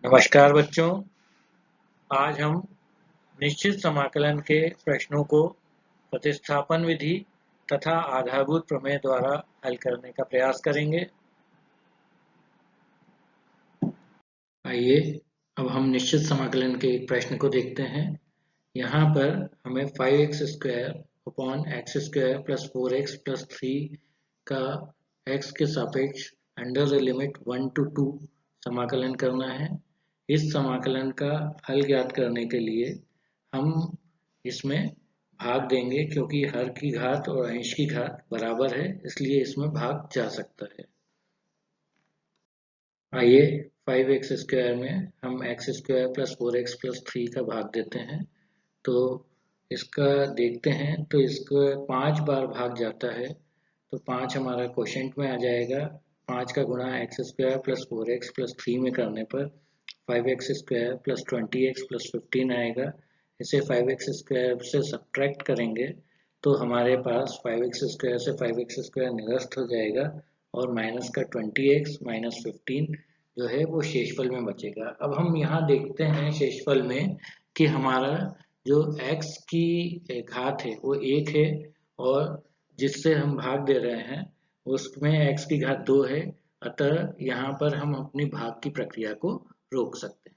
नमस्कार बच्चों, आज हम निश्चित समाकलन के प्रश्नों को प्रतिस्थापन विधि तथा आधारभूत प्रमेय द्वारा हल करने का प्रयास करेंगे। आइए अब हम निश्चित समाकलन के एक प्रश्न को देखते हैं। यहाँ पर हमें 5x² upon x² plus 4x plus 3 का x के सापेक्ष अंडर द लिमिट 1 to 2 समाकलन करना है। इस समाकलन का हल ज्ञात करने के लिए हम इसमें भाग देंगे, क्योंकि हर की घात और अंश की घात बराबर है, इसलिए इसमें भाग जा सकता है। आइए 5x² में हम x² प्लस 4x प्लस 3 का भाग देते हैं। तो इसका देखते हैं, तो इसको 5 बार भाग जाता है, तो 5 हमारा क्वोशेंट में आ जाएगा। 5 का गुणा x² प्लस 4x प्लस 3 में करने पर 5x² प्लस 20x प्लस 15 आएगा। इसे 5x² से सब्ट्रैक्ट करेंगे तो हमारे पास 5x² से 5x² निरस्त हो जाएगा और माइनस का 20x माइनस 15 जो है वो शेषफल में बचेगा। अब हम यहाँ देखते हैं शेषफल में कि हमारा जो x की घात है वो 1 है और जिससे हम भाग दे रहे हैं उसमें x की घात 2 है, अतः यहाँ पर हम अपनी भाग की प्रक्रिया को रोक सकते हैं।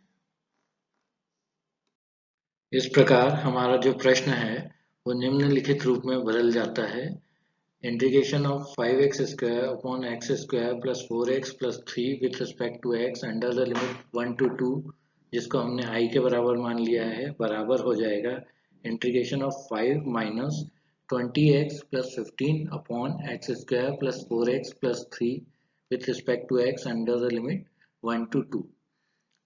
इस प्रकार हमारा जो प्रश्न है वो निम्नलिखित रूप में बदल जाता है। Integration of 5x² upon x² plus 4x plus 3 with respect to x under the limit 1 to 2, जिसको हमने i के बराबर मान लिया है, बराबर हो जाएगा integration of 5 minus 20x plus 15 upon x² plus 4x plus 3 with respect to x under the limit 1 to 2।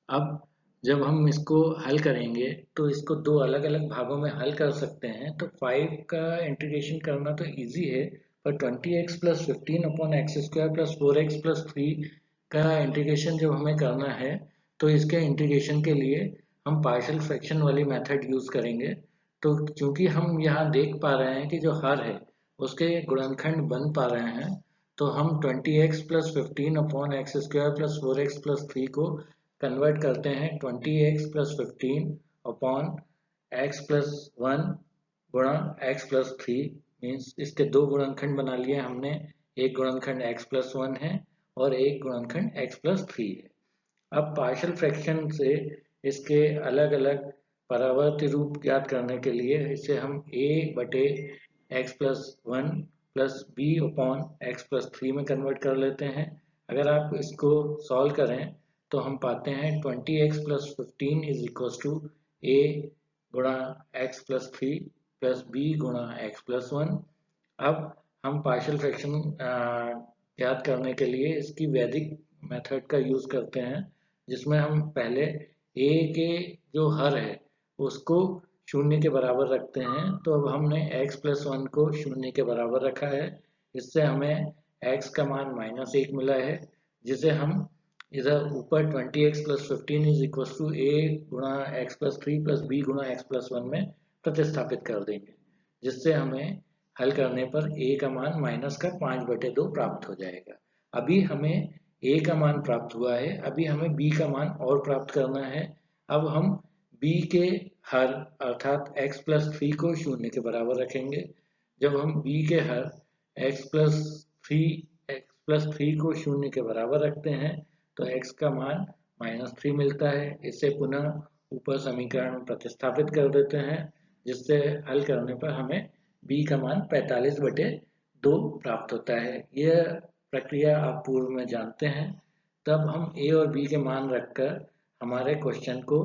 अब जब हम इसको हल करेंगे तो इसको दो अलग अलग भागों में हल कर सकते हैं। तो 5 का इंटीग्रेशन करना तो इजी है, पर 20x plus 15 upon x² plus 4x plus 3 का इंटीग्रेशन जब हमें करना है तो इसके इंटीग्रेशन के लिए हम पार्शियल फ्रैक्शन वाली मेथड यूज करेंगे। तो क्योंकि हम यहाँ देख पा रहे हैं कि जो हर है उसके गुणनखंड बन पा रहे हैं, तो हम 20x plus 15 upon x² plus 4x plus 3 को कन्वर्ट करते हैं 20x plus 15 upon x plus 1 गुणा x प्लस 3। मीन्स इसके दो गुणनखंड बना लिए हमने, एक गुणनखंड x प्लस 1 है और एक गुणनखंड x प्लस 3 है। अब पार्शियल फ्रैक्शन से इसके अलग अलग परावर्ती रूप ज्ञात करने के लिए इसे हम a बटे x plus 1 plus b upon x plus 3 में कन्वर्ट कर लेते हैं। अगर आप इसको सॉल्व करें तो हम पाते हैं 20x plus 15 is equal to a गुणा x प्लस 3 प्लस b गुणा x प्लस 1। अब हम पार्शियल फ्रैक्शन ज्ञात करने के लिए इसकी वैदिक मेथड का यूज करते हैं, जिसमें हम पहले a के जो हर है उसको शून्य के बराबर रखते हैं। तो अब हमने x प्लस 1 को शून्य के बराबर रखा है, इससे हमें x का मान -1 मिला है, जिसे हम इधर ऊपर 20x plus 15 is equal to a गुणा x प्लस 3 प्लस b गुणा x प्लस 1 में प्रतिस्थापित कर देंगे, जिससे हमें हल करने पर a का मान माइनस का 5/2 प्राप्त हो जाएगा। अभी हमें a का मान प्राप्त हुआ है, अभी हमें b का मान और प्राप्त करना है। अब हम b के हर अर्थात x प्लस 3 को शून्य के बराबर रखेंगे। जब हम b के हर x प्लस 3 को शून्य के बराबर रखते हैं तो x का मान -3 मिलता है। इसे पुनः ऊपर समीकरण में प्रतिस्थापित कर देते हैं, जिससे हल करने पर हमें b का मान 45/2 प्राप्त होता है। यह प्रक्रिया आप पूर्व में जानते हैं। तब हम a और b के मान रखकर हमारे क्वेश्चन को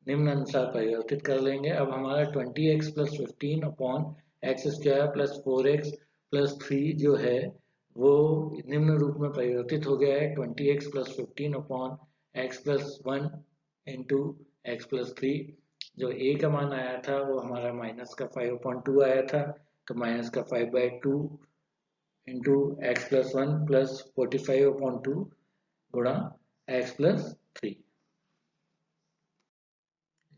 निम्न अनुसार परिवर्तित कर लेंगे। अब हमारा 20x plus 15 upon x² plus 4x plus 3 जो है वो निम्न रूप में परिवर्तित हो गया है 20x plus 15 upon x plus 1 into x plus 3। जो a का मान आया था वो हमारा माइनस का 5/2 आया था, तो माइनस का 5/2 इंटू एक्स प्लस 1 प्लस 45/2 गुणा एक्स प्लस 3।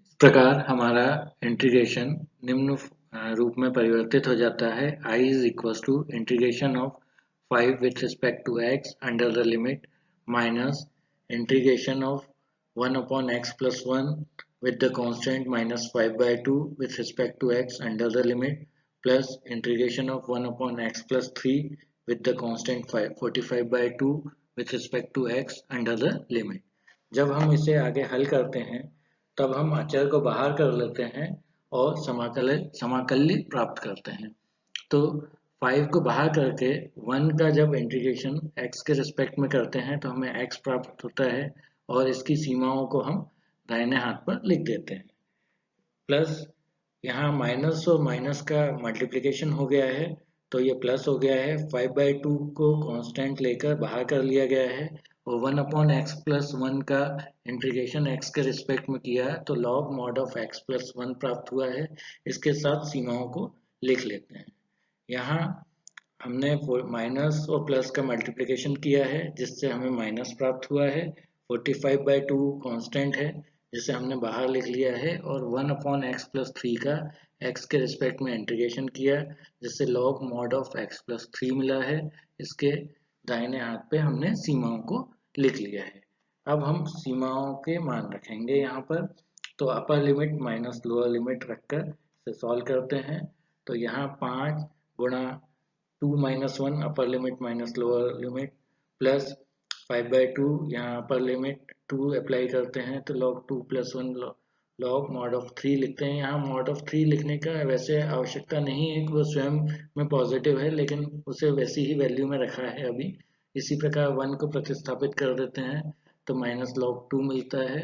इस प्रकार हमारा इंटीग्रेशन निम्न रूप में परिवर्तित हो जाता है। I is equal to integration of 5 with respect to x under the limit minus integration of 1 upon x plus 1 with the constant minus 5 by 2 with respect to x under the limit plus integration of 1 upon x plus 3 with the constant 45 by 2 with respect to x under the limit। जब हम इसे आगे हल करते हैं तब हम अचर को बाहर कर लेते हैं और समाकल्य प्राप्त करते हैं। तो 5 को बाहर करके 1 का जब इंटीग्रेशन x के रिस्पेक्ट में करते हैं तो हमें x प्राप्त होता है और इसकी सीमाओं को हम दाहिने हाथ पर लिख देते हैं। प्लस यहाँ माइनस और माइनस का मल्टीप्लिकेशन हो गया है तो ये प्लस हो गया है। 5/2 को कांस्टेंट लेकर बाहर कर लिया गया है और 1 अपॉन एक्स प्लस 1 का इंटीग्रेशन x के रिस्पेक्ट में किया है तो log mod of x plus 1 प्राप्त हुआ है। इसके साथ सीमाओं को लिख लेते हैं। यहाँ हमने माइनस और प्लस का मल्टीप्लिकेशन किया है जिससे हमें माइनस प्राप्त हुआ है। 45/2 कांस्टेंट है जिसे हमने बाहर लिख लिया है और 1 अपॉन एक्स प्लस 3 का x के रिस्पेक्ट में इंटीग्रेशन किया जिससे log mod of x plus 3 मिला है। इसके दाहिने हाथ पे हमने सीमाओं को लिख लिया है। अब हम सीमाओं के मान रखेंगे यहाँ पर। तो upper limit minus lower limit रखकर इसे सॉल्व करते हैं। तो यहाँ 5 गुणा 2 minus 1 upper limit minus lower limit plus 5/2 यहाँ अपर लिमिट 2 अप्लाई करते हैं तो log 2 plus 1 log mod of 3 लिखते हैं। यहाँ mod ऑफ 3 लिखने का वैसे आवश्यकता नहीं है कि वो स्वयं में पॉजिटिव है, लेकिन उसे वैसी ही वैल्यू में रखा है अभी। इसी प्रकार 1 को प्रतिस्थापित कर देते हैं तो माइनस log 2 मिलता है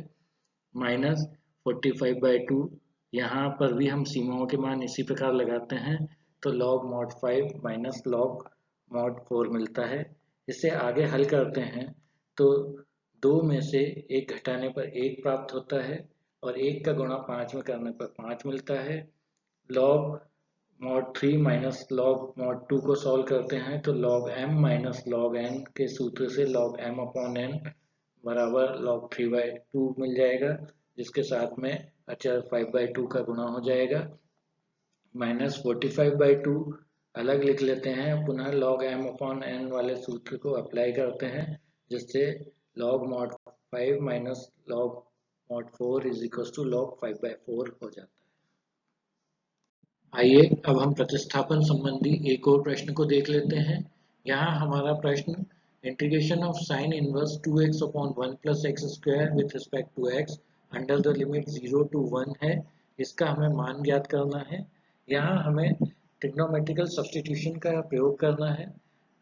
माइनस 45/2। यहाँ पर भी हम सीमाओं के मान इसी प्रकार लगाते हैं तो log mod 5 minus log mod 4 मिलता है। इसे आगे हल करते हैं तो 2 में से 1 घटाने पर 1 प्राप्त होता है और 1 का गुणा 5 में करने पर 5 मिलता है। log mod 3 minus log mod 2 को सॉल्व करते हैं तो log m minus log n के सूत्र से log m अपॉन n बराबर log 3/2 मिल जाएगा जिसके साथ में अचर 5/2 का गुणा हो जाएगा। माइनस 45/2 अलग लिख लेते हैं, पुनः log m अपॉन n वाले सूत्र को अप्लाई करते हैं जिससे log mod 5 minus log mod 4 is equal to log 5/4 हो जाता है। आइए अब हम प्रतिस्थापन संबंधी एक और प्रश्न को देख लेते हैं। यहाँ हमारा प्रश्न integration of sine inverse 2x upon 1 plus x square with respect to x under the limit 0 to 1 है। इसका हमें मान ज्ञात करना है। यहाँ हमें ट्रिग्नोमेट्रिकल सब्स्टिट्यूशन का प्रयोग करना है।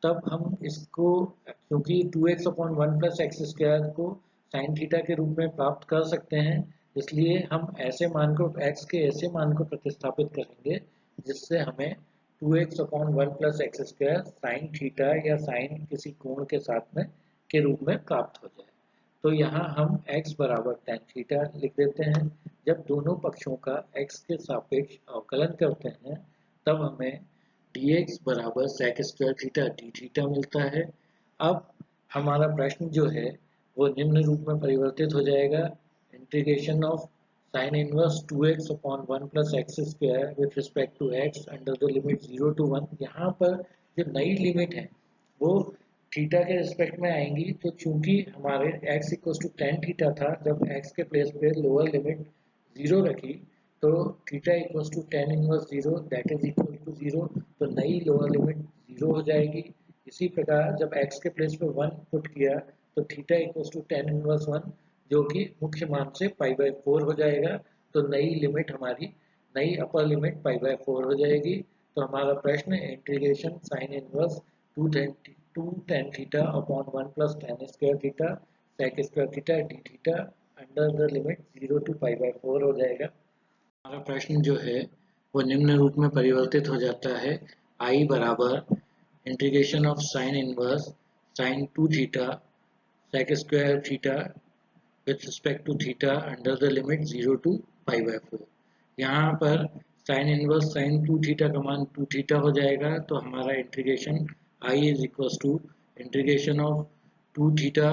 तब हम इसको क्योंकि 2x upon 1 plus x square को साइन थीटा के रूप में प्राप्त कर सकते हैं, इसलिए हम ऐसे मान को x के ऐसे मान को प्रतिस्थापित करेंगे जिससे हमें 2x upon 1 plus x square sine theta या साइन किसी कोण के साथ में के रूप में प्राप्त हो जाए। तो यहाँ हम x बराबर tan थीटा लिख देते हैं। जब दोनों पक्षों का x के सापेक्ष अवकलन करते हैं तब हमें dx बराबर sec square theta d theta मिलता है। अब हमारा प्रश्न जो है वो निम्न रूप में परिवर्तित हो जाएगा। Integration of sine inverse 2x upon 1 plus x square with respect to x under the limit 0 to 1। यहाँ पर जो नई लिमिट है वो थीटा के रिस्पेक्ट में आएंगी। तो चूंकि हमारे x equal to tan theta था, जब x के प्लेस पे लोअर लिमिट 0 रखी तो theta equal to tan inverse 0 that is equal to 0, तो नई लोअर लिमिट 0 हो जाएगी। इसी प्रकार जब x के प्लेस पे 1 पुट किया तो theta equal to tan inverse 1 जो कि मुख्य मान से π/4 हो जाएगा। तो नई लिमिट हमारी नई अपर लिमिट π/4 हो जाएगी। तो हमारा प्रश्न integration sine inverse 2 tan theta upon 1 plus tan square theta sec square theta d theta under the limit 0 to π/4 हो जाएगा। हमारा प्रश्न जो है वो निम्न रूप में परिवर्तित हो जाता है। I बराबर integration of sine inverse sine 2 theta sec square theta with respect to theta under the limit 0 to π/4। यहाँ पर sin इनवर्स sin 2 थीटा का मान 2 थीटा हो जाएगा। तो हमारा integration I is equal to integration of 2 theta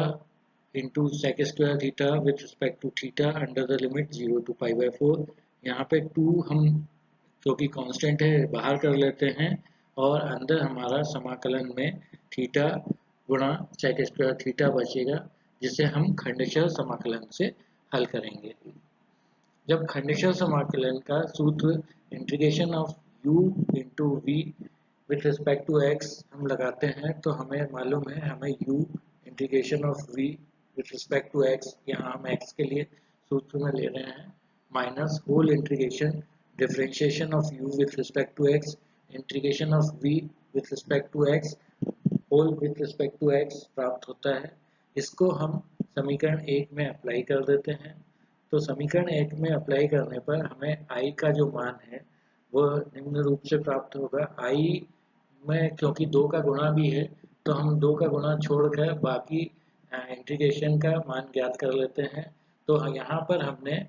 into sec square theta with respect to theta under the limit 0 to π/4। यहाँ पे 2 हम जो कि कांस्टेंट है बाहर कर लेते हैं और अंदर हमारा समाकलन में थीटा गुणा sec स्क्वायर थीटा बचेगा जिसे हम खंडशः समाकलन से हल करेंगे। जब खंडिशा समाकलन का सूत्र integration of u into v with respect to x हम लगाते हैं तो हमें मालूम है, हमें u integration of v with respect to x, यहाँ हम x के लिए सूत्र में ले रहे हैं, minus whole integration differentiation of u with respect to x integration of v with respect to x whole with respect to x प्राप्त होता है। इसको हम समीकरण 1 में अप्लाई कर देते हैं। तो समीकरण 1 में अप्लाई करने पर हमें i का जो मान है वह निम्न रूप से प्राप्त होगा। i में क्योंकि 2 का गुणा भी है तो हम 2 का गुणा छोड़कर बाकी इंटीग्रेशन का मान ज्ञात कर लेते हैं। तो यहाँ पर हमने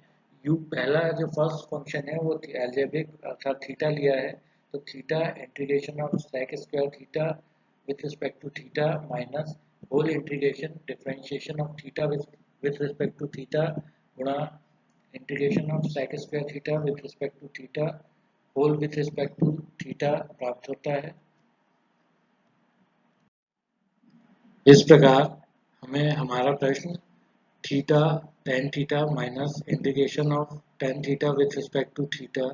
u पहला जो फर्स्ट फंक्शन है वो अलजेब्रिक अर्थात थीटा लिया है। तो theta integration of sec square theta with respect to theta minus whole integration differentiation of theta with respect to theta गुणा integration of sec square theta with respect to theta whole with respect to theta प्राप्त होता है। इस प्रकार हमें हमारा प्रश्न theta tan theta minus integration of tan theta with respect to theta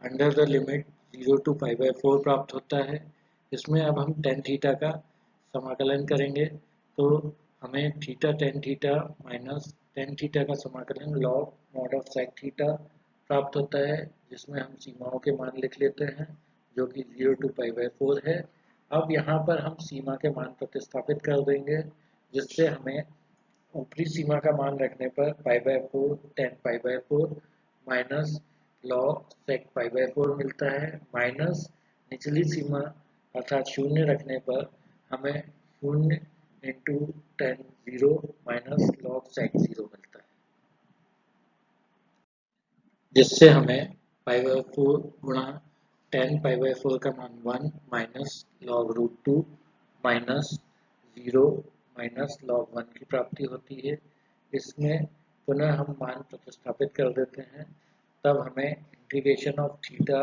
under the limit 0 to π/4 प्राप्त होता है। इसमें अब हम tan थीटा का समाकलन करेंगे तो हमें theta tan theta minus tan theta का समाकलन log mod of sec theta प्राप्त होता है, जिसमें हम सीमाओं के मान लिख लेते हैं जो कि 0 to π/4 है। अब यहाँ पर हम सीमा के मान प्रतिस्थापित कर देंगे, जिससे हमें ऊपरी सीमा का मान रखने पर π/4 tan π/4 माइनस log sec π/4 मिलता है, माइनस निचली सीमा अर्थात शून्य रखने पर हमें 0 into tan 0 minus log sec 0 मिलता है, जिससे हमें π/4 गुणा tan π/4 का मान 1 minus log root 2 minus 0 minus log 1 की प्राप्ति होती है। इसमें पुनः हम मान प्रतिस्थापित कर देते हैं, तब हमें इंटीग्रेशन ऑफ थीटा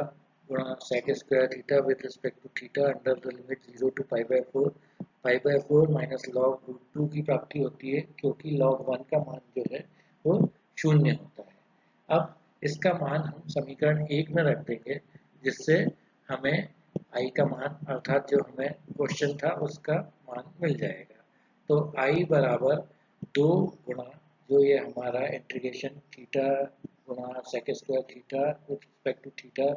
गुणा sec square theta with respect to theta under the limit 0 to π/4 minus log root 2 की प्राप्ति होती है, क्योंकि log 1 का मान जो है वो शून्य होता है। अब इसका मान हम समीकरण 1 में रख देंगे, जिससे हमें i का मान अर्थात जो हमें क्वेश्चन था उसका मान मिल जाएगा। तो i बराबर 2 गुणा जो ये हमारा इंटीग्रेशन थीटा गुणा sec square theta with respect to theta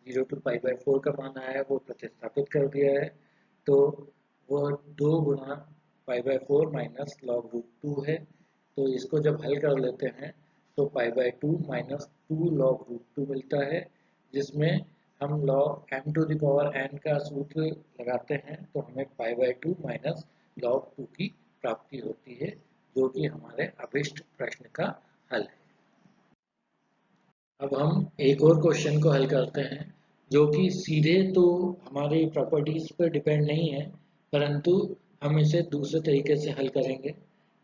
0 to π/4 का मान आया है वो प्रतिस्थापित कर दिया है, तो वो 2 गुणा π/4 माइनस log रूट 2 है। तो इसको जब हल कर लेते हैं तो π/2 माइनस 2 log रूट 2 मिलता है, जिसमें हम log m to the power n का सूत्र लगाते हैं तो हमें π/2 माइनस log 2 की प्राप्ति होती है, जो कि हमारे अभिष्ट प्रश्न का हल है। अब हम एक और क्वेश्चन को हल करते हैं, जो कि सीधे तो हमारी प्रॉपर्टीज पर डिपेंड नहीं है, परंतु हम इसे दूसरे तरीके से हल करेंगे।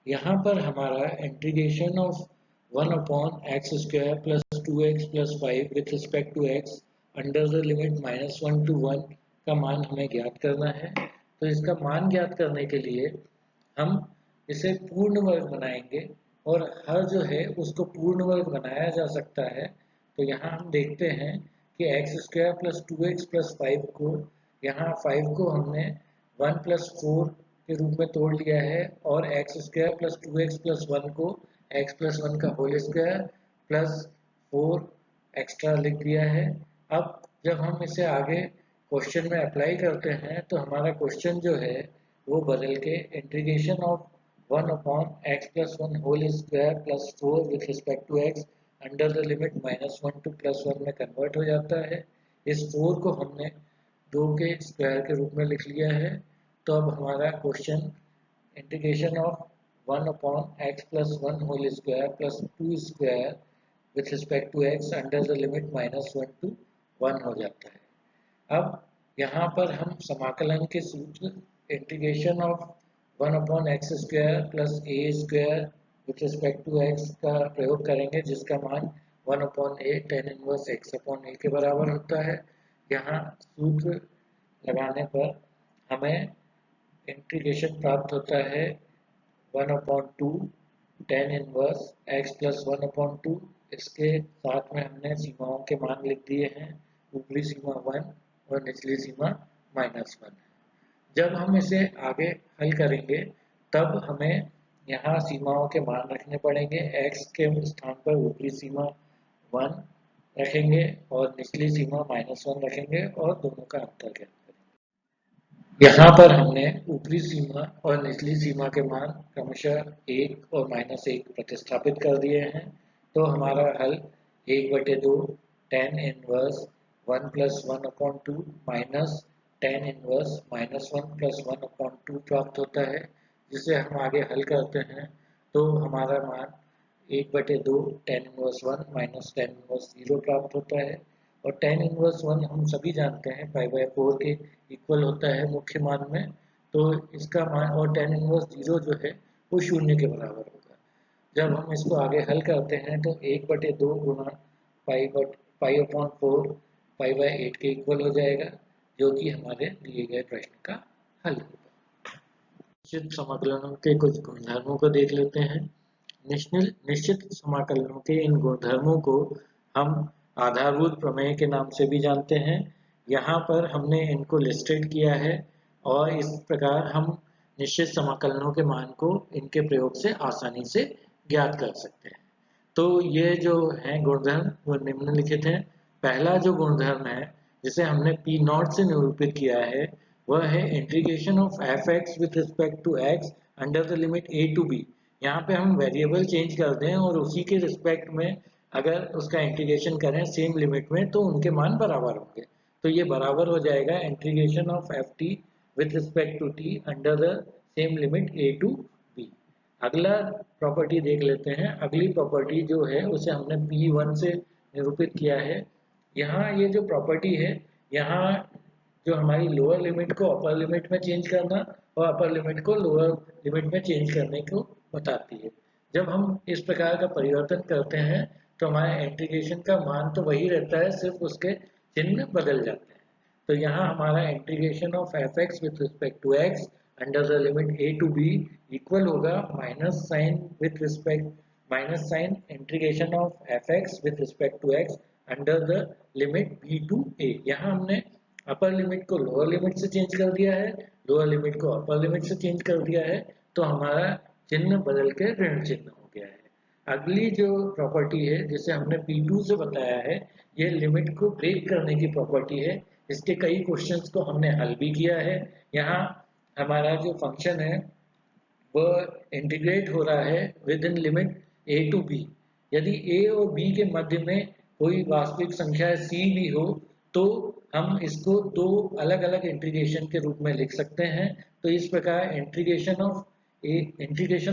यहाँ पर हमारा integration of 1/x² plus 2x plus 5 with respect to x under the limit -1 to 1 का मान हमें ज्ञात करना है। तो इसका मान ज्ञात करने के लिए हम इसे पूर्ण वर्ग बनाएंगे, और हर जो है उसको पूर्ण वर्ग बनाया जा सकता है। तो यहाँ हम देखते हैं कि x² प्लस 2x प्लस 5 को, यहाँ 5 को हमने 1 प्लस 4 के रूप में तोड़ लिया है, और x² प्लस 2x प्लस 1 को x प्लस 1 का होल स्क्वायर प्लस 4 एक्स्ट्रा लिख दिया है। अब जब हम इसे आगे क्वेश्चन में अप्लाई करते हैं तो हमारा क्वेश्चन जो है वो बदल के integration of 1/x plus 1 whole square plus 4 with respect to x under the limit -1 to +1 में कन्वर्ट हो जाता है। इस 4 को हमने 2 के स्क्वायर के रूप में लिख लिया है। तो अब हमारा question integration of 1/x plus 1 whole square plus 2 square with respect to x under the limit -1 to 1 हो जाता है। अब यहाँ पर हम समाकलन के सूत्र integration of 1/x² plus a² with respect to x का प्रयोग करेंगे, जिसका मान 1/a tan इनवर्स x/a के बराबर होता है। यहाँ सूत्र लगाने पर हमें इंटीग्रेशन प्राप्त होता है 1/2 टेन इनवर्स एक्स प्लस 1/2। इसके साथ में हमने सीमाओं के मान लिख दिए हैं। ऊपरी सीमा 1 और निचली सीमा -1 है। जब हम इसे आगे हल करेंगे तब हमें यहाँ सीमाओं के मान रखने पड़ेंगे। x के स्थान पर ऊपरी सीमा 1 रखेंगे और निचली सीमा -1 रखेंगे और दोनों का अंतर ज्ञात करेंगे। यहाँ पर हमने ऊपरी सीमा और निचली सीमा के मान क्रमशः 1 और -1 प्रतिस्थापित कर दिए हैं। तो हमारा हल 1/2 tan inverse 1 + 1/2 minus tan inverse -1 + 1/2 प्राप्त होता है, जिसे हम आगे हल करते हैं तो हमारा मान 1/2 tan inverse 1 minus tan inverse 0 प्राप्त होता है। और tan इनवर्स 1 हम सभी जानते हैं π/4 के इक्वल होता है मुख्य मान में। तो इसका मान और tan इनवर्स 0 जो है वो 0 के बराबर होगा। जब हम इसको आगे हल करते हैं तो 1/2 गुना π/4 π/8 के इक्वल हो जाएगा, जो कि हमारे दिए गए प्रश्न का हल होगा। निश्चित समाकलनों के कुछ गुणधर्मों को देख लेते हैं। निश्चित समाकलनों के इन गुणधर्मों को हम आधारभूत प्रमेय के नाम से भी जानते हैं। यहाँ पर हमने इनको लिस्टेड किया है और इस प्रकार हम निश्चित समाकलनों के मान को इनके प्रयोग से आसानी से ज्ञात कर सकते हैं। तो ये जो हैं गुणधर्म वो निम्नलिखित हैं। पहला जो गुणधर्म है जिसे हमने P0 से निरूपित किया है वह है integration of f(x) with respect to x under the limit a to b। यहाँ पे हम वेरिएबल चेंज कर दें और उसी के रिस्पेक्ट में अगर उसका इंटीग्रेशन करें सेम लिमिट में तो उनके मान बराबर होंगे। तो ये बराबर हो जाएगा integration of ft with respect to t under the same limit a to b। अगला प्रॉपर्टी देख लेते हैं। अगली प्रॉपर्टी जो है उसे हमने P1 से निरूपित किया है। यहाँ ये जो प्रॉपर्टी है, यहाँ जो हमारी लोअर लिमिट को अपर लिमिट में चेंज करना और अपर लिमिट को लोअर लिमिट में चेंज करने को बताती है। जब हम इस प्रकार का परिवर्तन करते हैं तो हमारे इंटीग्रेशन का मान तो वही रहता है, सिर्फ उसके चिन्ह बदल जाते हैं। तो यहाँ हमारा integration of f(x) with respect to x under the limit a to b equal होगा minus sign integration of f(x) with respect to x under the limit b to a। यहाँ हमने अपर लिमिट को lower limit से change कर दिया है, lower limit को upper limit से चेंज कर दिया है, तो हमारा चिन्ह बदल के ऋण चिन्ह हो गया है। अगली जो प्रॉपर्टी है जिसे हमने P2 से बताया है, ये लिमिट को ब्रेक करने की प्रॉपर्टी है। इसके कई क्वेश्चंस को हमने हल भी किया है। यहाँ हमारा जो फंक्शन है वह इंटीग्रेट हो रहा है with in limit a to b। यदि a और b के मध्य में कोई वास्तविक संख्या c भी हो तो हम इसको दो अलग अलग इंटीग्रेशन के रूप में लिख सकते हैं। तो इस प्रकार integration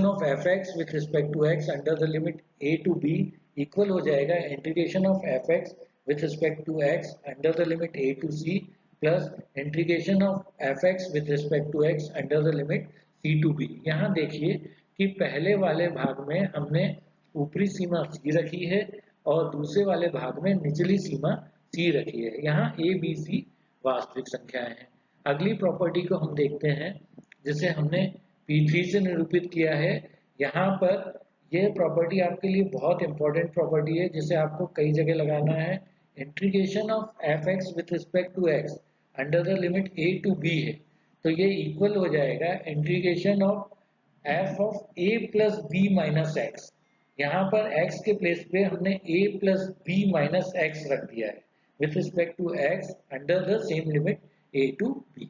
of f(x) with respect to x under the limit a to b equal हो जाएगा integration of f(x) with respect to x under the limit a to c plus integration of f(x) with respect to x under the limit c to b। यहाँ देखिए कि पहले वाले भाग में हमने ऊपरी सीमा c रखी है और दूसरे वाले भाग में निचली सीमा c रखी है। यहाँ a b c वास्तविक संख्याएं हैं। अगली प्रॉपर्टी को हम देखते हैं जिसे हमने P3 से निरूपित किया है। यहाँ पर यह प्रॉपर्टी आपके लिए बहुत इंपॉर्टेंट प्रॉपर्टी है जिसे आपको कई जगह लगाना है। Integration of f(x) with respect to x under the limit a to b है, तो ये इक्वल हो जाएगा integration of f of a plus b minus x। यहाँ पर x के प्लेस पे हमने a plus b minus x रख दिया है with respect to x under the same limit a to b।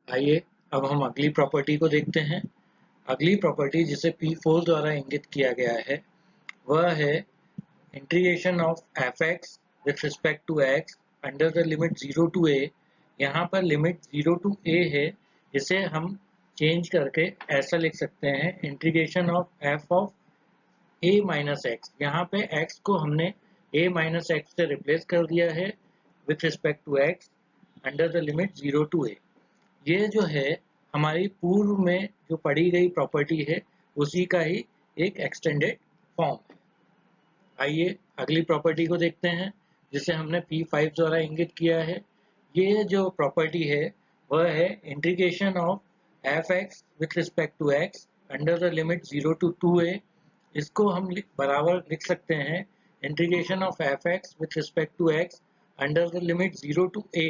आइए अब हम अगली प्रॉपर्टी को देखते हैं। अगली प्रॉपर्टी जिसे P4 द्वारा इंगित किया गया है वह है integration of f(x) with respect to x under the limit 0 to a। यहाँ पर लिमिट 0 to a है, इसे हम चेंज करके ऐसा लिख सकते हैं integration of f of a minus x। यहाँ पे x को हमने a माइनस x से रिप्लेस कर दिया है with respect to x under the limit 0 to a। ये जो है हमारी पूर्व में जो पढ़ी गई प्रॉपर्टी है उसी का ही एक एक्सटेंडेड फॉर्म है। आइए अगली प्रॉपर्टी को देखते हैं जिसे हमने P5 द्वारा इंगित किया है। ये जो प्रॉपर्टी है वह है integration of f(x) with respect to x under the limit 0 to 2a, इसको हम बराबर लिख सकते हैं integration of f x with respect to x under the limit 0 to a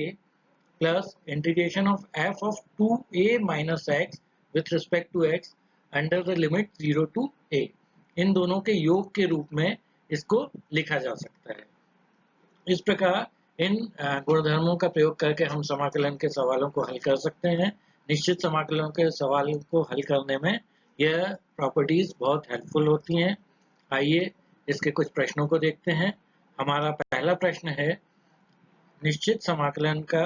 plus integration of f of 2a minus x with respect to x under the limit 0 to a। इन दोनों के योग के रूप में इसको लिखा जा सकता है। इस प्रकार इन गुणधर्मों का प्रयोग करके हम समाकलन के सवालों को हल कर सकते हैं। निश्चित समाकलन के सवालों को हल करने में यह प्रॉपर्टीज बहुत हेल्पफुल होती हैं। आइए इसके कुछ प्रश्नों को देखते हैं। हमारा पहला प्रश्न है, निश्चित समाकलन का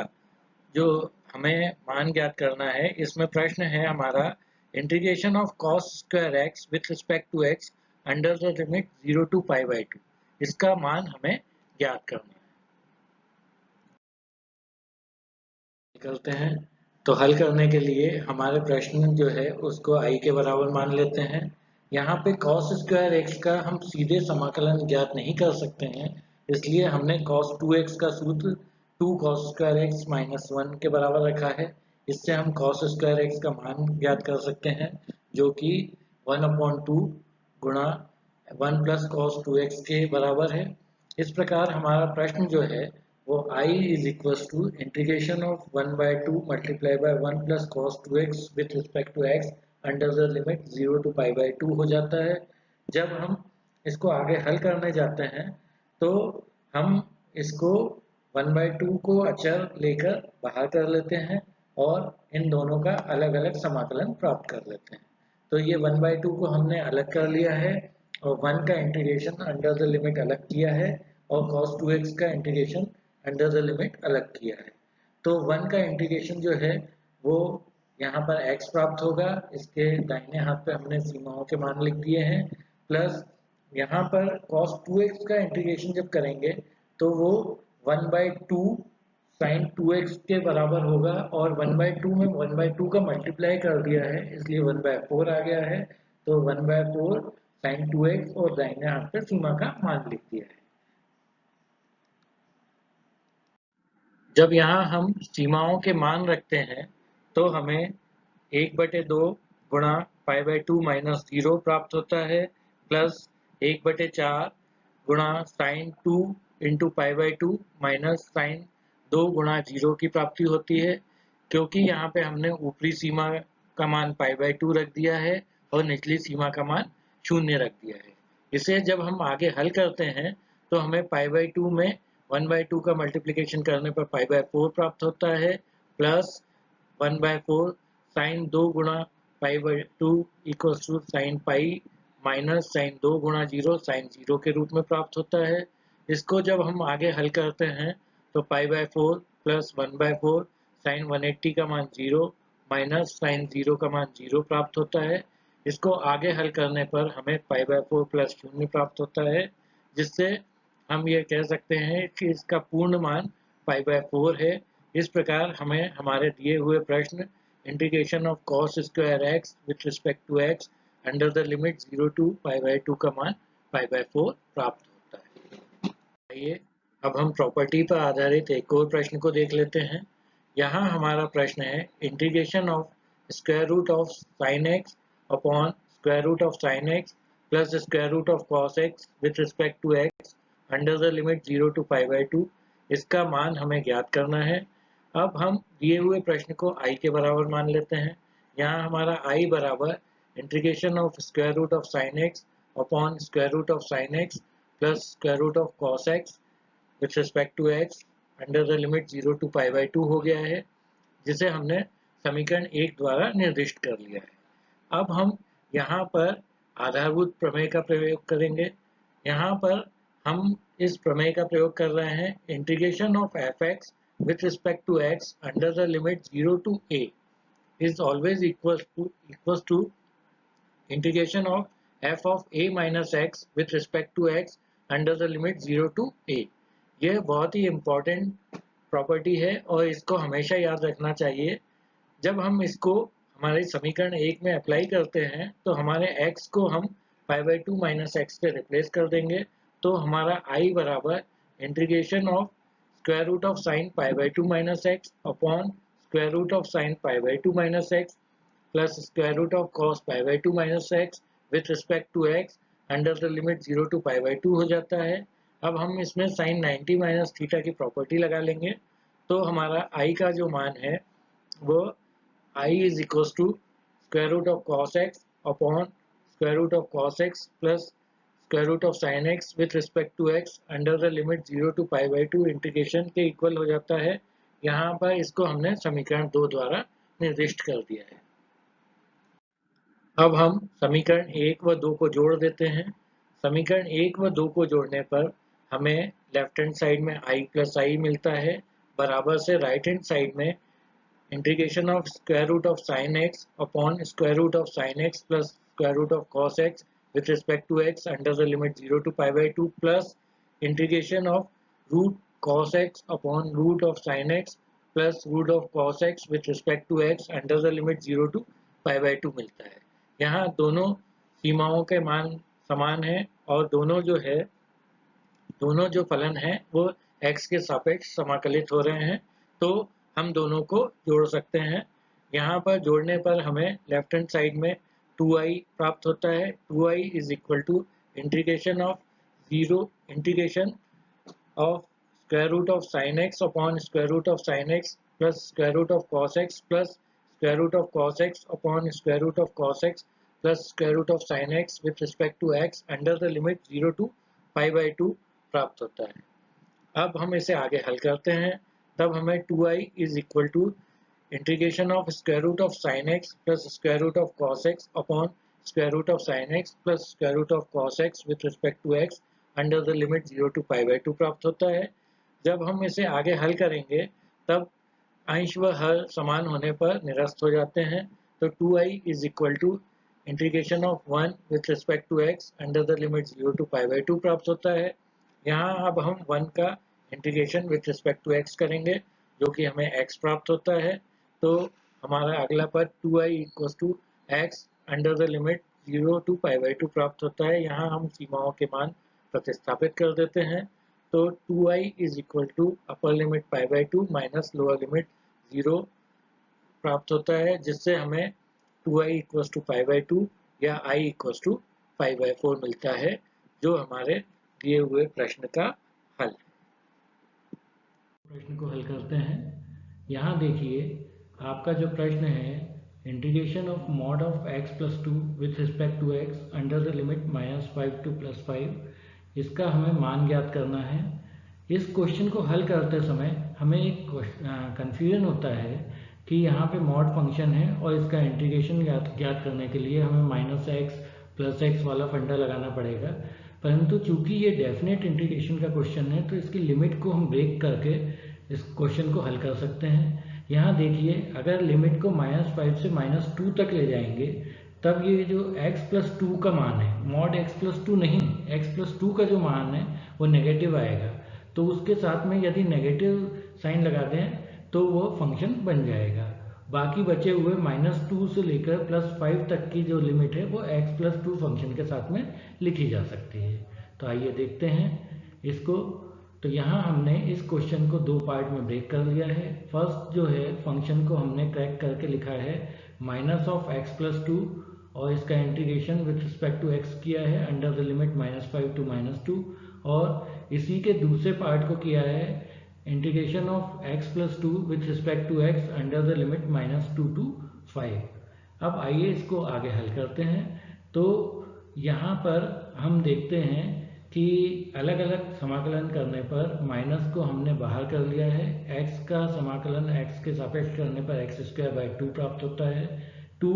जो हमें मान ज्ञात करना है, इसमें प्रश्न है हमारा integration of cos square x with respect to x under the limit 0 to π/2, इसका मान हमें ज्ञात करना है। करते हैं तो हल करने के लिए हमारे प्रश्न जो है उसको i के बराबर मान लेते हैं। यहाँ पे cos स्क्वायर x का हम सीधे समाकलन ज्ञात नहीं कर सकते हैं, इसलिए हमने cos 2x का सूत्र 2 cos स्क्वायर x माइनस 1 के बराबर रखा है। इससे हम cos स्क्वायर x का मान ज्ञात कर सकते हैं, जो कि 1/2 गुणा 1 प्लस cos 2x के बराबर है। इस प्रकार हमारा प्रश्न जो है वो I is equal to integration of 1/2 multiply by 1 plus cos 2x with respect to x under the limit 0 to π/2 हो जाता है। जब हम इसको आगे हल करने जाते हैं तो हम इसको 1/2 को अचर लेकर बाहर कर लेते हैं और इन दोनों का अलग अलग समाकलन प्राप्त कर लेते हैं। तो ये 1/2 को हमने अलग कर लिया है और 1 का इंटीग्रेशन अंडर द लिमिट अलग किया है और cos 2x का इंटीग्रेशन अंडर द लिमिट अलग किया है। तो 1 का इंटीग्रेशन जो है वो यहाँ पर x प्राप्त होगा, इसके दाहिने हाथ पे हमने सीमाओं के मान लिख दिए हैं, प्लस यहाँ पर cos 2x का इंटीग्रेशन जब करेंगे तो वो 1/2 sin 2x के बराबर होगा और 1/2 में 1/2 का मल्टीप्लाई कर दिया है, इसलिए 1/4 आ गया है। तो 1/4 sin 2x और दाहिने हाथ पे सीमा का मान लिख दिया है। जब यहाँ हम सीमाओं के मान रखते हैं तो हमें 1/2 गुणा π/2 माइनस 0 प्राप्त होता है, प्लस 1/4 गुणा साइन 2 इंटू π/2 माइनस साइन 2 गुणा 0 की प्राप्ति होती है, क्योंकि यहाँ पे हमने ऊपरी सीमा का मान π/2 रख दिया है और निचली सीमा का मान 0 रख दिया है। इसे जब हम आगे हल करते हैं तो हमें π/2 में 1/2 का मल्टीप्लिकेशन करने पर π/4 प्राप्त होता है, प्लस 1/4 साइन 2 गुणा π/2 equals to sine pi minus sine 2 गुणा 0 साइन 0 के रूप में प्राप्त होता है। इसको जब हम आगे हल करते हैं तो π/4 प्लस 1/4 साइन 180 का मान 0 माइनस साइन 0 का मान 0 प्राप्त होता है। इसको आगे हल करने पर हमें π/4 प्लस 0 प्राप्त होता है, जिससे हम ये कह सकते हैं कि इसका पूर्ण मान π/4 है। इस प्रकार हमें हमारे दिए हुए प्रश्न integration of cos square x with respect to x under the limit 0 to π/2 का मान π/4 प्राप्त होता है। आइए अब हम प्रॉपर्टी पर आधारित एक और प्रश्न को देख लेते हैं। यहाँ हमारा प्रश्न है integration of square root of sine x upon square root of sine x plus square root of cos x with respect to x under the limit 0 to π/2, इसका मान हमें ज्ञात करना है। अब हम दिए हुए प्रश्न को i के बराबर मान लेते हैं। यहाँ हमारा i बराबर integration of square root of sine x upon square root of sine x plus square root of cos x with respect to x under the limit 0 to π/2 हो गया है, जिसे हमने समीकरण 1 द्वारा निर्दिष्ट कर लिया है। अब हम यहाँ पर आधारभूत प्रमेय का प्रयोग करेंगे। यहाँ पर हम इस प्रमेय का प्रयोग कर रहे हैं integration of f x with respect to x under the limit 0 to a is always equals to integration of f of a minus x with respect to x under the limit 0 to a। यह बहुत ही important property है और इसको हमेशा याद रखना चाहिए। जब हम इसको हमारे समीकरण 1 में अप्लाई करते हैं तो हमारे x को हम π/2 माइनस एक्स से रिप्लेस कर देंगे, तो हमारा i बराबर integration of square root of sine π/2 minus x upon square root of sine π/2 minus x plus square root of cos pi by 2 minus x with respect to x under the limit 0 to pi by 2 हो जाता है। अब हम इसमें sine 90 minus theta की property लगा लेंगे, तो हमारा आई का जो मान है वो I is equal to square root of cos x upon square root of cos x plus square root of sine x with respect to x under the limit 0 to pi by 2 integration के equal हो जाता है। यहाँ पर इसको हमने समीकरण 2 द्वारा निर्दिष्ट कर दिया है। अब हम समीकरण 1 व 2 को जोड़ देते हैं। समीकरण 1 व 2 को जोड़ने पर हमें लेफ्ट हैंड साइड में i प्लस आई मिलता है, बराबर से राइट हैंड साइड में integration of square root of sine x upon square root of sine x plus square root of cos x with respect to x under the limit 0 to pi by 2 plus integration of root cos x upon root of sin x plus root of cos x with respect to x under the limit 0 to pi by 2 मिलता है। यहाँ दोनों सीमाओं के मान समान हैं और दोनों जो फलन है वो x के सापेक्ष समाकलित हो रहे हैं, तो हम दोनों को जोड़ सकते हैं। यहाँ पर जोड़ने पर हमें लेफ्ट हैंड साइड में 2i प्राप्त होता है। 2i is equal to integration of square root of sine x upon square root of sine x plus square root of cos x plus square root of cos x upon square root of cos x plus square root of sine x with respect to x under the limit 0 to pi by 2 प्राप्त होता है। अब हम इसे आगे हल करते हैं, तब हमें 2i is equal to integration of square root of sin x plus square root of cos x upon square root of sin x plus square root of cos x with respect to x under the limit 0 to pi by 2 प्राप्त होता है। जब हम इसे आगे हल करेंगे तब अंश व हर समान होने पर निरस्त हो जाते हैं, तो 2i is equal to integration of 1 with respect to x under the limit 0 to pi by 2 प्राप्त होता है। यहाँ अब हम 1 का integration with respect to x करेंगे, जो कि हमें x प्राप्त होता है। तो हमारा अगला पद 2i equals to x under the limit 0 to pi by 2 प्राप्त होता है। यहाँ हम सीमाओं के मान प्रतिस्थापित कर देते हैं, तो 2i is equal to upper limit pi by 2 minus lower limit 0 प्राप्त होता है, जिससे हमें 2i equals to pi by 2 या i equals to pi by 4 मिलता है, जो हमारे दिए हुए प्रश्न का हल है। प्रश्न को हल करते हैं। यहाँ देखिए आपका जो प्रश्न है integration of mod of x plus 2 with respect to x under the limit -5 to +5, इसका हमें मान ज्ञात करना है। इस क्वेश्चन को हल करते समय हमें एक कन्फ्यूजन होता है कि यहाँ पे मॉड फंक्शन है और इसका इंटीग्रेशन ज्ञात करने के लिए हमें -x प्लस x वाला फंडा लगाना पड़ेगा, परंतु चूंकि ये डेफिनेट इंटीग्रेशन का क्वेश्चन है तो इसकी लिमिट को हम ब्रेक करके इस क्वेश्चन को हल कर सकते हैं। यहाँ देखिए अगर लिमिट को -5 से -2 तक ले जाएंगे तब ये जो x प्लस 2 का मान है, मॉड x प्लस 2 नहीं, x प्लस 2 का जो मान है वो नेगेटिव आएगा, तो उसके साथ में यदि नेगेटिव साइन लगा दें तो वो फंक्शन बन जाएगा। बाकी बचे हुए -2 से लेकर +5 तक की जो लिमिट है वो x प्लस 2 फंक्शन के साथ में लिखी जा सकती है। तो आइए देखते हैं इसको। तो यहाँ हमने इस क्वेश्चन को दो पार्ट में ब्रेक कर लिया है। फर्स्ट जो है फंक्शन को हमने क्रैक करके लिखा है -(x + 2) और इसका integration with respect to x किया है अंडर द लिमिट -5 टू -2, और इसी के दूसरे पार्ट को किया है integration of x + 2 with respect to x under the limit -2 to 5। अब आइए इसको आगे हल करते हैं। तो यहाँ पर हम देखते हैं कि अलग अलग समाकलन करने पर माइनस को हमने बाहर कर लिया है। x का समाकलन x के सापेक्ष करने पर x² 2 प्राप्त होता है। 2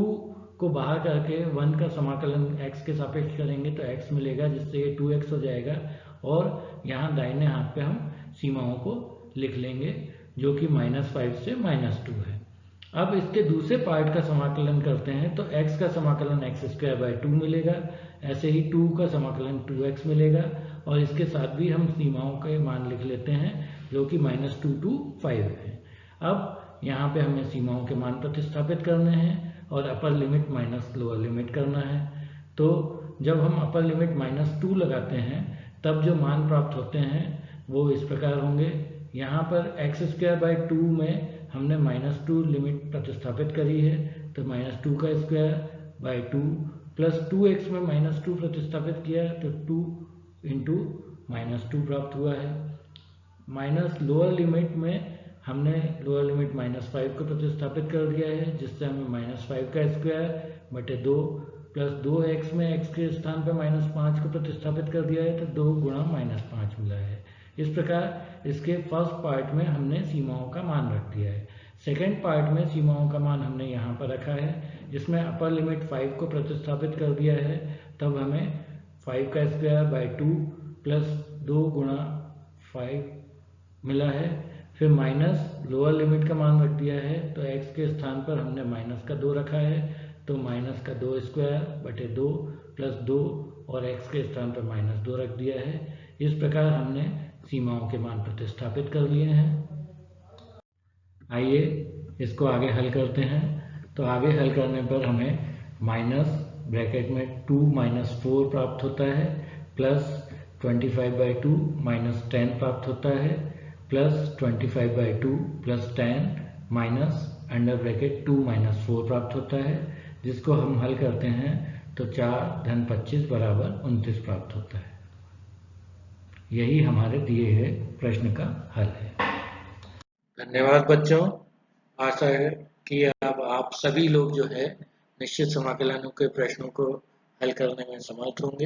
को बाहर करके 1 का समाकलन x के सापेक्ष करेंगे तो x मिलेगा, जिससे ये 2x हो जाएगा, और यहाँ दाहिने हाथ पे हम सीमाओं को लिख लेंगे जो कि -5 से -2 है। अब इसके दूसरे पार्ट का समाकलन करते हैं तो x का समाकलन x² 2 मिलेगा, ऐसे ही 2 का समाकलन 2x मिलेगा, और इसके साथ भी हम सीमाओं के मान लिख लेते हैं जो कि -2 टू 5 है। अब यहाँ पे हमें सीमाओं के मान प्रतिस्थापित करने हैं और upper limit minus lower limit करना है। तो जब हम अपर लिमिट -2 लगाते हैं तब जो मान प्राप्त होते हैं वो इस प्रकार होंगे। यहाँ पर x² 2 में हमने -2 लिमिट प्रतिस्थापित करी है तो -2 का स्क्वायर बाई 2 प्लस 2x में -2 प्रतिस्थापित किया तो 2 इंटू -2 प्राप्त हुआ है। माइनस लोअर लिमिट में हमने लोअर लिमिट -5 को प्रतिस्थापित कर दिया है, जिससे हमें -5 का स्क्वायर बटे 2 प्लस 2x में x के स्थान पर -5 को प्रतिस्थापित कर दिया है तो 2 गुणा -5 मिला है। इस प्रकार इसके फर्स्ट पार्ट में हमने सीमाओं का मान रख दिया है। सेकेंड पार्ट में सीमाओं का मान हमने यहाँ पर रखा है, जिसमें अपर लिमिट 5 को प्रतिस्थापित कर दिया है, तब हमें 5 का स्क्वायर बाई 2 प्लस 2 गुणा 5 मिला है। फिर माइनस लोअर लिमिट का मान रख दिया है, तो x के स्थान पर हमने माइनस का 2 रखा है, तो माइनस का 2 स्क्वायर बटे 2 प्लस 2 और x के स्थान पर -2 रख दिया है। इस प्रकार हमने सीमाओं के मान प्रतिस्थापित कर लिए हैं। आइए इसको आगे हल करते हैं। तो आगे हल करने पर हमें माइनस ब्रैकेट में 2 - 4 प्राप्त होता है, प्लस 25/2 - 10 प्राप्त होता है, plus 25/2 plus 10 minus under bracket 2 - 4 प्राप्त होता है, जिसको हम हल करते हैं तो 4 धन 25 बराबर 29 प्राप्त होता है। यही हमारे दिए हुए प्रश्न का हल है। धन्यवाद बच्चों। आशा है कि अब आप सभी लोग जो है निश्चित समाकलनों के प्रश्नों को हल करने में समर्थ होंगे।